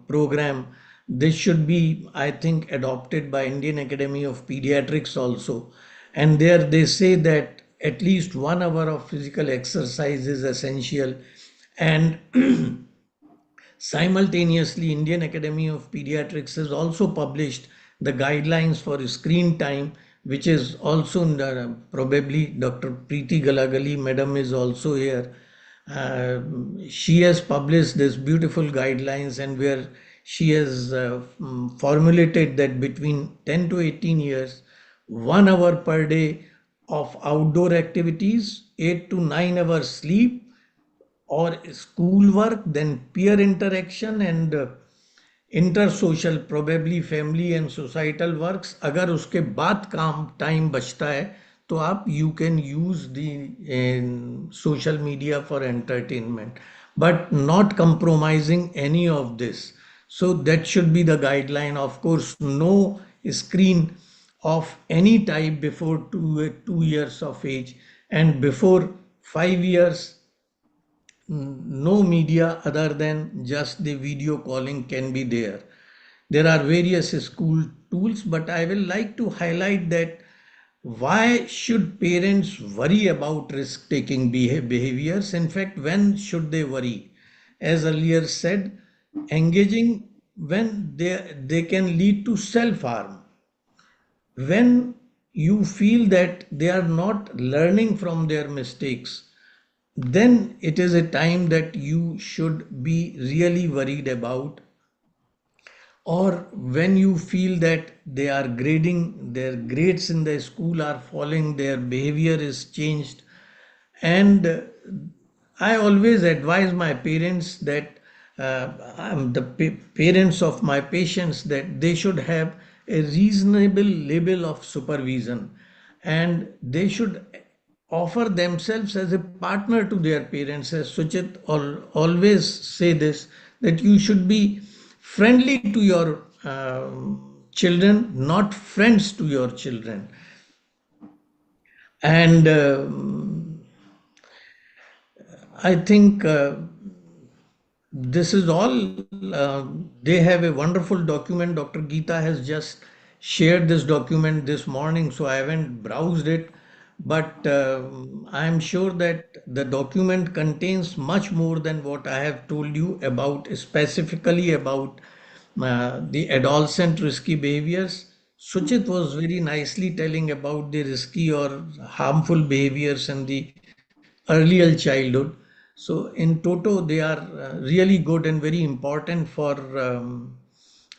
program, this should be, I think, adopted by Indian Academy of Pediatrics also. And there they say that at least 1 hour of physical exercise is essential, and Simultaneously, Indian Academy of Pediatrics has also published the guidelines for screen time, which is also probably Dr. Preeti Galagali, madam, is also here. She has published this beautiful guidelines, and where she has formulated that between 10 to 18 years, 1 hour per day of outdoor activities, 8 to 9 hours sleep, or school work, then peer interaction and inter probably family and societal works. अगर उसके बाद काम time बचता है तो आप you can use the social media for entertainment, but not compromising any of this. So that should be the guideline. Of course, no screen of any type before 2 years of age, and before 5 years no media other than just the video calling can be there. There are various school tools, but I will like to highlight that why should parents worry about risk-taking behaviors? In fact, when should they worry? As earlier said, engaging when they can lead to self-harm. When you feel that they are not learning from their mistakes, then it is a time that you should be really worried about. Or when you feel that they are grading, their grades in the school are falling, their behavior is changed. And I always advise my parents that parents of my patients, that they should have a reasonable level of supervision, and they should offer themselves as a partner to their parents. As Suchit always say this, that you should be friendly to your children, not friends to your children. And I think this is all. They have a wonderful document. Dr. Geeta has just shared this document this morning, so I haven't browsed it. But I am sure that the document contains much more than what I have told you about, specifically about the adolescent risky behaviors. Suchit was very nicely telling about the risky or harmful behaviors in the earlier childhood. So in toto, they are really good and very important for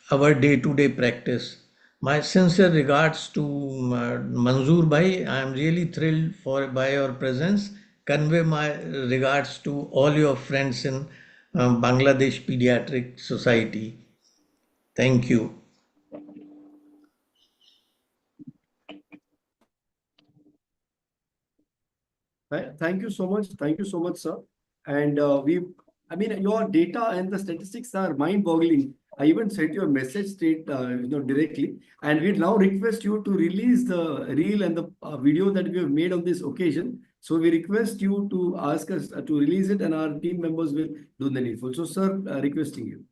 our day-to-day practice. My sincere regards to Manzoor Bhai. I am really thrilled by your presence. Convey my regards to all your friends in Bangladesh Pediatric Society. Thank you. Thank you so much. Thank you so much, sir. And I mean, your data and the statistics are mind-boggling. I even sent you a message directly, and we now request you to release the reel and the video that we have made on this occasion. So we request you to ask us to release it, and our team members will do the needful. So, sir, requesting you.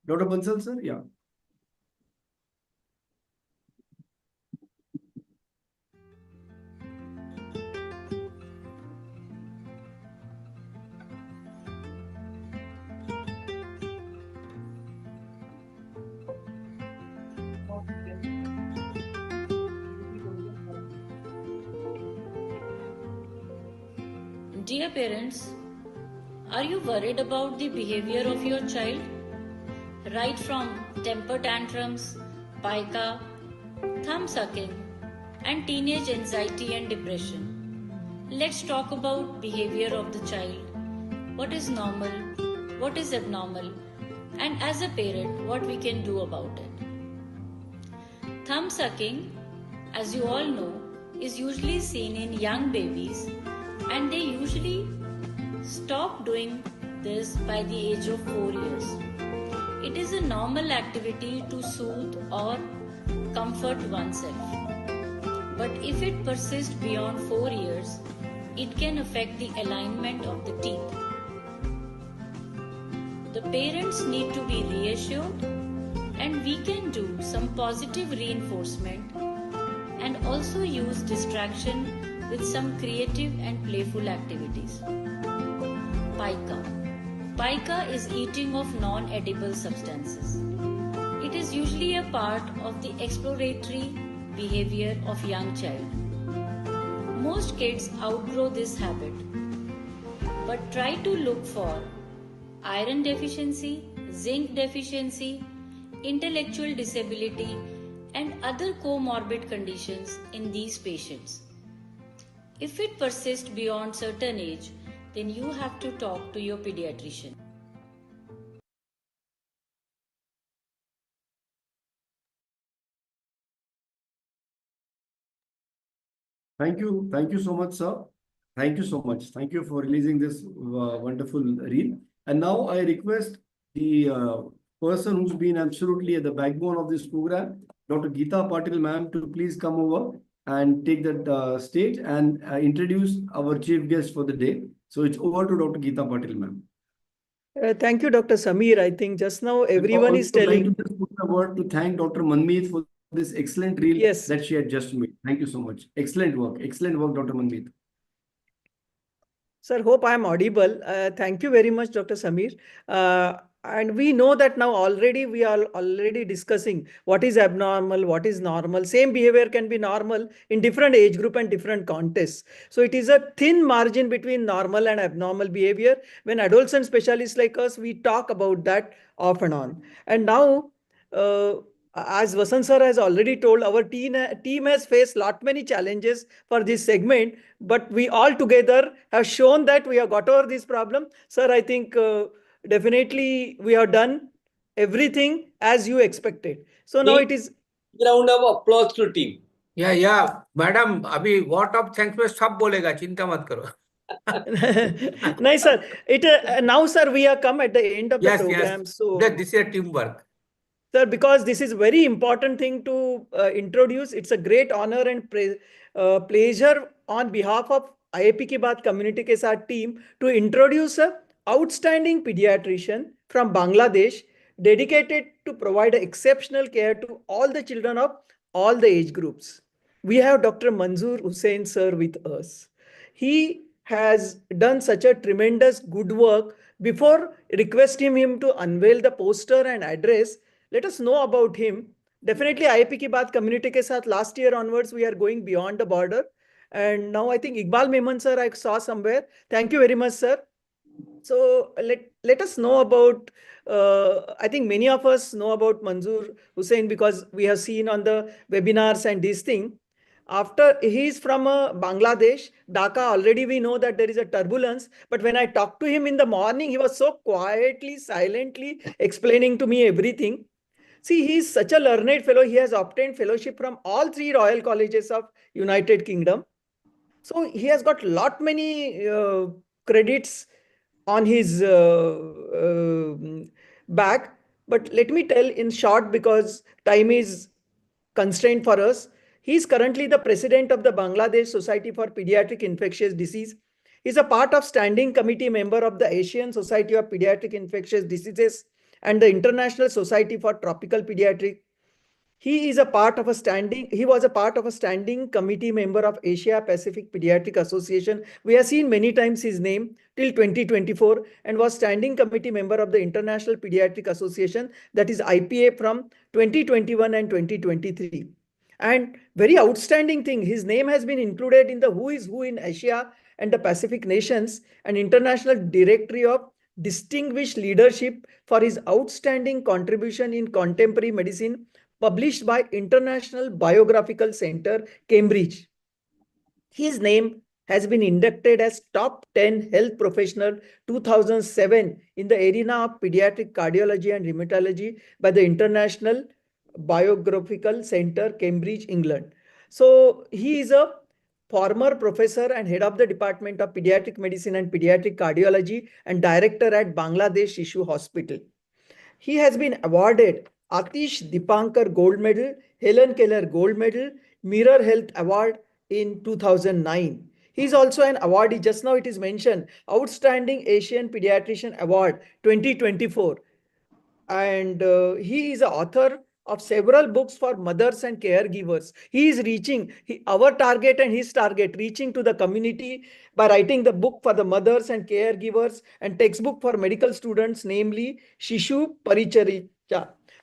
Dr. Bansal, sir, yeah. Dear parents, are you worried about the behavior of your child? Right from temper tantrums, pica, thumb sucking, and teenage anxiety and depression. Let's talk about behavior of the child. What is normal? What is abnormal? And as a parent, what we can do about it. Thumb sucking, as you all know, is usually seen in young babies, and they usually stop doing this by the age of 4 years. It is a normal activity to soothe or comfort oneself. But if it persists beyond 4 years, it can affect the alignment of the teeth. The parents need to be reassured, and we can do some positive reinforcement and also use distraction with some creative and playful activities. Pica. Pica is eating of non-edible substances. It is usually a part of the exploratory behavior of young child. Most kids outgrow this habit, but try to look for iron deficiency, zinc deficiency, intellectual disability, and other comorbid conditions in these patients. If it persists beyond certain age, then you have to talk to your pediatrician. Thank you. Thank you so much, sir. Thank you so much. Thank you for releasing this wonderful reel. And now I request the person who's been absolutely at the backbone of this program, Dr. Geeta Patil ma'am, to please come over and take that stage and introduce our chief guest for the day. So it's over to Dr. Geeta Patil ma'am. Thank you, Dr. Samir. I think just now everyone is telling. I'd like to just put a word to thank Dr. Manmeet for this excellent reel that she had just made. Thank you so much. Excellent work, Dr. Manmeet. Sir, hope I am audible. Thank you very much, Dr. Samir. And we know that now already we are already discussing what is abnormal, what is normal. Same behavior can be normal in different age group and different contexts. So it is a thin margin between normal and abnormal behavior. When adolescent specialists like us, we talk about that off and on. And now, as Vasant sir has already told, our team has faced lot many challenges for this segment, but we all together have shown that we have got over this problem. Sir, I think definitely we have done everything as you expected. So now it is round of applause to team. या madam अभी what of thanks में सब बोलेगा, चिंता मत करो. Nice, sir. Now, sir, we have come at the end of the program. Yes. So This is a teamwork. Sir, because this is very important thing to introduce. It's a great honor and pleasure on behalf of IAP की बात community के साथ team to introduce a outstanding pediatrician from Bangladesh dedicated to provide exceptional care to all the children of all the age groups. We have Dr. Manzoor Hussain sir with us. He has done such a tremendous good work. Before requesting him to unveil the poster and address, let us know about him. Definitely IAP की बात community के साथ last year onwards we are going beyond the border. And now I think Iqbal Memon sir I saw somewhere. Thank you very much, sir. So let us know about, I think many of us know about Manzoor Hussain because we have seen on the webinars and this thing. After he is from Bangladesh, Dhaka, already we know that there is a turbulence. But when I talked to him in the morning, he was so quietly, silently explaining to me everything. See, he is such a learned fellow. He has obtained fellowship from all 3 royal colleges of United Kingdom. So he has got lot many credits on his back. But let me tell in short because time is constraint for us. He is currently the president of the Bangladesh Society for Pediatric Infectious Disease. He is a part of standing committee member of the Asian Society of Pediatric Infectious Diseases and the International Society for Tropical Pediatric. He was a part of a standing committee member of Asia Pacific Pediatric Association. We have seen many times his name till 2024 and was standing committee member of the International Pediatric Association, that is IPA, from 2021 and 2023. And very outstanding thing, his name has been included in the Who is Who in Asia and the Pacific Nations, an international directory of distinguished leadership for his outstanding contribution in contemporary medicine, published by International Biographical Center, Cambridge. His name has been inducted as Top 10 Health Professional 2007 in the arena of pediatric cardiology and rheumatology by the International Biographical Center, Cambridge, England. So he is a former professor and head of the Department of Pediatric Medicine and Pediatric Cardiology and director at Bangladesh Shishu Hospital. He has been awarded Atish Dipankar Gold Medal, Helen Keller Gold Medal, Mirror Health Award in 2009. He is also an awardee, just now it is mentioned, Outstanding Asian Pediatrician Award 2024. And he is an author of several books for mothers and caregivers. He is reaching our target and his target, reaching to the community by writing the book for the mothers and caregivers and textbook for medical students, namely Shishu Paricharya.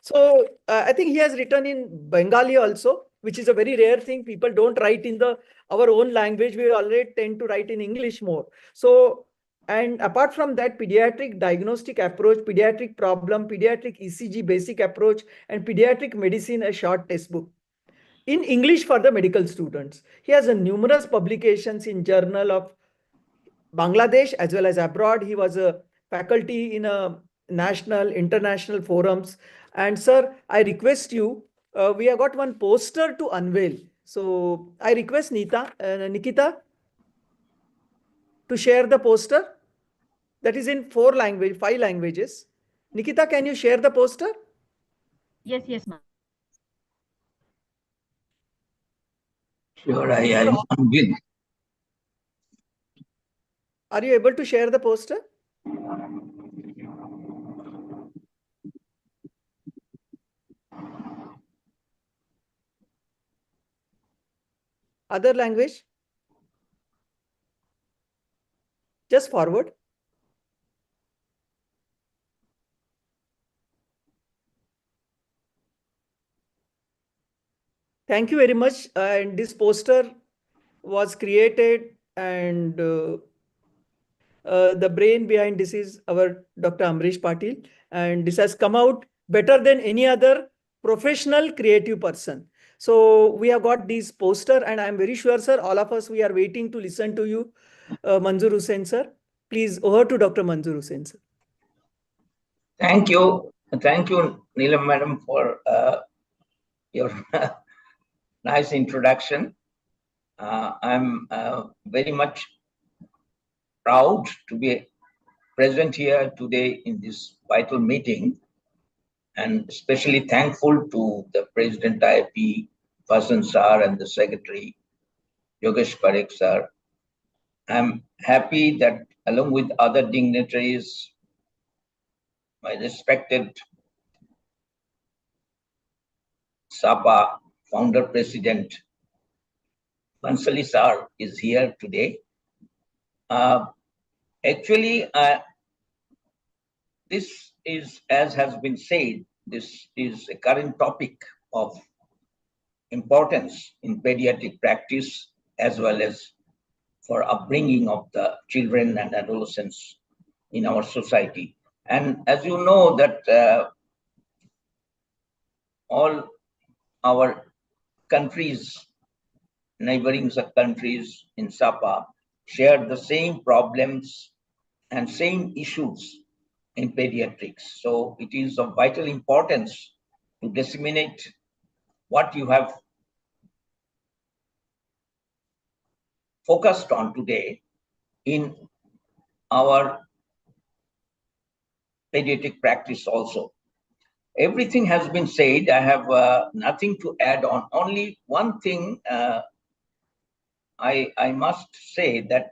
So I think he has written in Bengali also, which is a very rare thing. People don't write in our own language. We already tend to write in English more. So, and apart from that, pediatric diagnostic approach, pediatric problem, pediatric ECG basic approach, and pediatric medicine, a short textbook in English for the medical students. He has numerous publications in Journal of Bangladesh as well as abroad. He was a faculty in a national, international forums. And sir, I request you, we have got one poster to unveil. So I request Nikita to share the poster that is in 5 languages. Nikita, can you share the poster? Yes, ma'am. Sure, I will. Are you able to share the poster? Other language? Just forward. Thank you very much. And this poster was created and the brain behind this is our Dr. Amrish Patil. And this has come out better than any other professional creative person. So we have got this poster and I'm very sure, sir, all of us, we are waiting to listen to you, Manzoor Hussain, sir. Please over to Dr. Manzoor Hussain, sir. Thank you. Thank you, Neelam Madam, for your nice introduction. I'm very much proud to be present here today in this vital meeting, and especially thankful to the President IAP, Vasan Sir, and the Secretary, Yogesh Parekh Sir. I'm happy that along with other dignitaries, my respected SAPA founder president, Bansali Sir, is here today. Actually, this is, as has been said, this is a current topic of importance in pediatric practice as well as for upbringing of the children and adolescents in our society. And as you know that all our countries, neighboring countries in SAPA share the same problems and same issues in pediatrics. So it is of vital importance to disseminate what you have focused on today in our pediatric practice also. Everything has been said. I have nothing to add on. Only one thing I must say that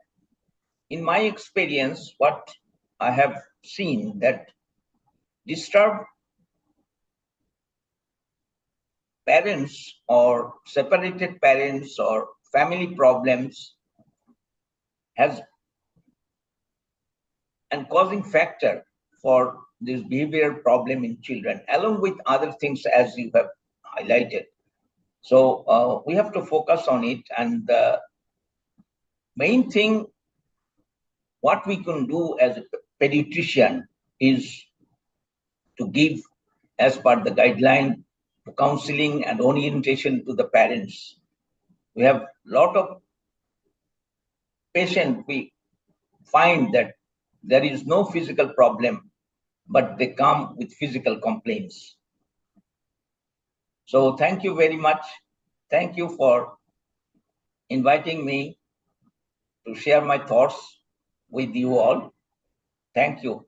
in my experience, what I have seen that disturbed parents or separated parents or family problems has and causing factor for this behavioral problem in children, along with other things as you have highlighted. So we have to focus on it, and the main thing what we can do as a pediatrician is to give, as per the guideline, counseling and orientation to the parents. We have a lot of patients, we find that there is no physical problem, but they come with physical complaints. So thank you very much. Thank you for inviting me to share my thoughts with you all. Thank you.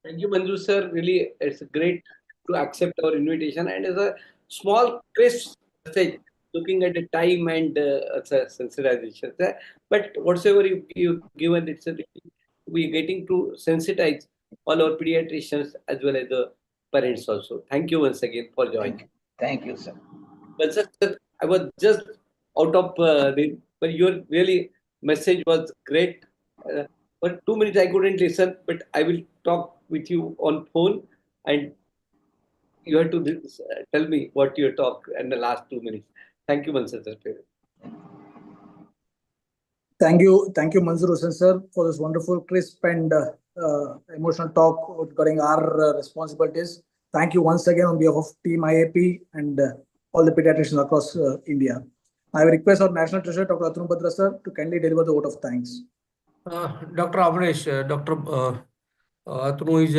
Thank you, Manju sir. Really, it's great to accept our invitation, and as a small crisp message, looking at the time and sensitization. But whatsoever you've given, we're getting to sensitize all our pediatricians as well as the parents also. Thank you once again for joining. Thank you, sir. But sir, I was just out of but your really message was great. For 2 minutes I couldn't listen, but I will talk with you on phone, and you have to tell me what you talk in the last 2 minutes. Thank you, Mansur sir. Thank you, Manzoor Hussain sir, for this wonderful, crisp and emotional talk regarding our responsibilities. Thank you once again on behalf of Team IAP and all the pediatricians across India. I will request our National Treasurer, Dr. Atanu Bhadra sir, to kindly deliver the vote of thanks. Dr. Amresh, Dr. Atanu is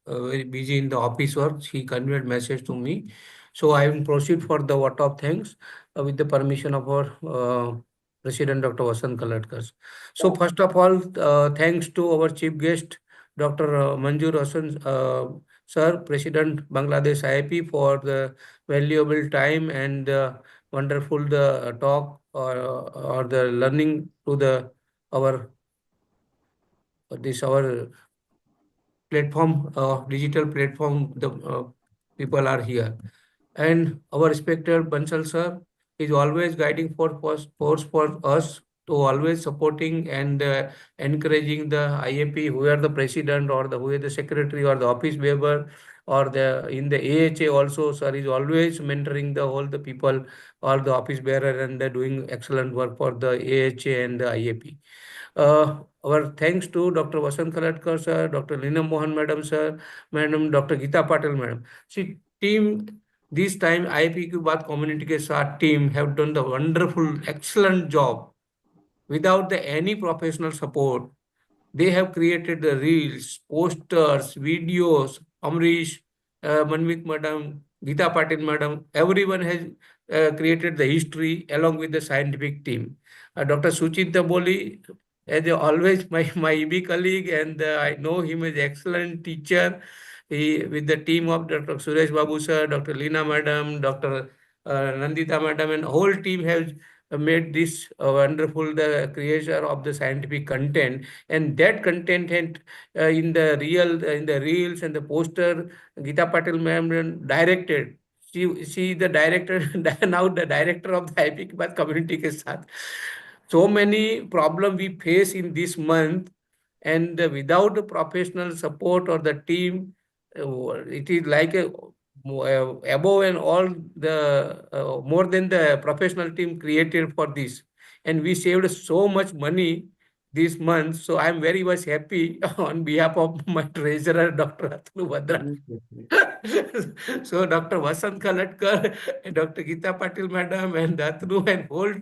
very busy in the office work. He conveyed message to me. So I will proceed for the vote of thanks with the permission of our President Dr. Vasant Kaladkar. So first of all, thanks to our chief guest, Dr. Manzoor Hasan sir, President Bangladesh IAP, for the valuable time and wonderful the talk or the learning to the our our platform, digital platform. The people are here, and our respected Bansal sir is always guiding force for us to always supporting and encouraging the IAP, who are the president or who is the secretary or the office member or in the AHA also. Sir is always mentoring the people, all the office bearer, and doing excellent work for the AHA and the IAP. Our thanks to Dr. Vasant Kaladkar sir, Dr. Lina Mohan madam sir, madam Dr. Geeta Patel madam. See, team this time IAP की बात community के साथ team have done the wonderful, excellent job without any professional support. They have created the reels, posters, videos. Amrish, Manvit madam, Geeta Patil madam, everyone has created the history along with the scientific team. Dr. Suchita Boli, as always, my EB colleague, and I know him as excellent teacher. With the team of Dr. Suresh Babu sir, Dr. Lina madam, Dr. Nandita madam, and whole team has made this wonderful the creation of the scientific content, and that content and in the reels and the poster, Geeta Patil ma'am directed. She the director now the director of the IP Baat community के साथ. So many problem we face in this month, and without the professional support or the team, it is like above and all the more than the professional team created for this, and we saved so much money this month. So I am very much happy on behalf of my treasurer, Dr. Atanu Bhadra. So Dr. Vasant Kaladkar, Dr. Geeta Patil madam, and Atanu and whole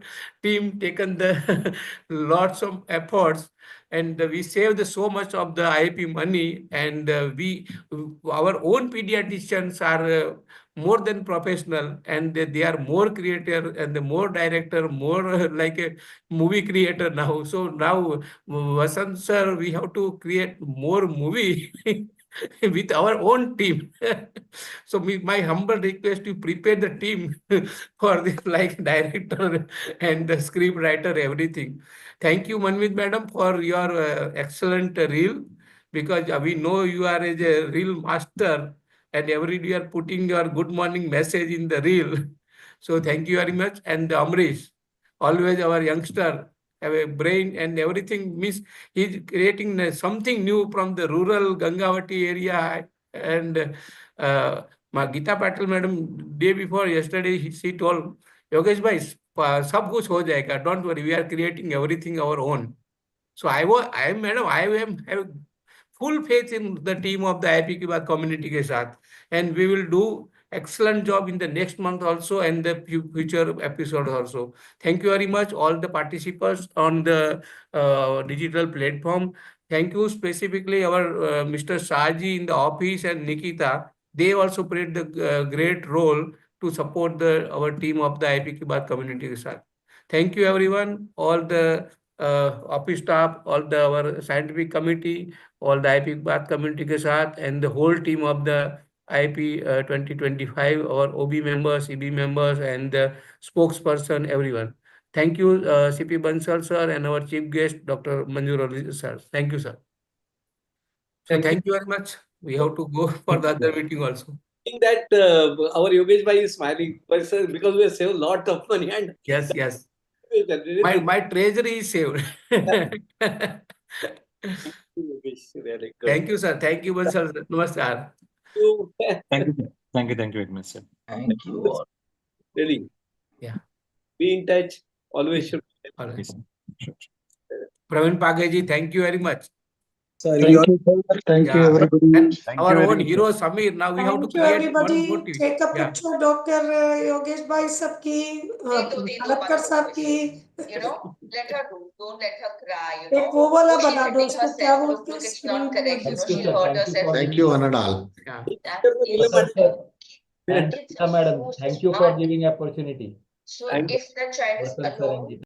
team taken the lots of efforts, and we saved so much of the IAP money, and our own pediatricians are more than professional, and they are more creator and the more director, more like a movie creator now. So now, Vasant sir, we have to create more movie with our own team. So my humble request, you prepare the team for this, like director and the script writer, everything. Thank you, Manvit madam, for your excellent reel, because we know you are as a reel master, and every day you are putting your good morning message in the reel. So thank you very much. And Amrish, always our youngster, have a brain and everything. Miss, he's creating something new from the rural Gangavati area. And Geeta Patil madam, day before yesterday, she told, Yogesh bhai, sab kuch ho jayega. Don't worry, we are creating everything our own. So I have full faith in the team of the IAP Ki Baat community ke saath, and we will do excellent job in the next month also and the future episodes also. Thank you very much, all the participants on the digital platform. Thank you specifically our Mr. Saji in the office and Nikita. They also played the great role to support our team of the IAP Ki Baat community ke saath. Thank you everyone, all the office staff, all our scientific committee, all the IAP Baat community के साथ, and the whole team of the IAP 2025, our OB members, EB members, and the spokesperson, everyone. Thank you, CP Bansal sir, and our chief guest, Dr. Manzoor Ali sir. Thank you, sir. So thank you very much. We have to go for the other meeting also. I think that our Yogesh bhai is smiling because we have saved a lot of money and Yes, yes. My treasury is saved. Yogesh, really good. Thank you, sir. Thank you, Bansal sir. Namaskar. Thank you. Thank you. Thank you very much, sir. Thank you all. Really. Yeah. Be in touch. Always should. All right. Yes, sure. Praveen Pageji, thank you very much. Sir, Thank you, sir. Thank you, Yeah. everybody. And Thank our you very own much, hero Samir. Now we have to Thank you, create one more everybody. team. Take a Yeah. picture, Dr. Yogesh bhai sabki, Khalapkar साहब की. You know, let her do. Don't let her cry. You एक know, वो वाला oh, she's बना दो hitting उसको क्या herself. बोलते Look, हैं it's not screen correct. You में. know, Thank you, she'll sir. hurt Thank you herself. for Thank giving. you, Yeah. That Vasant is, sir and it's Geeta madam, so thank you for smart. giving opportunity. So Thank you. if the child is Vasant sir and alone, Geeta.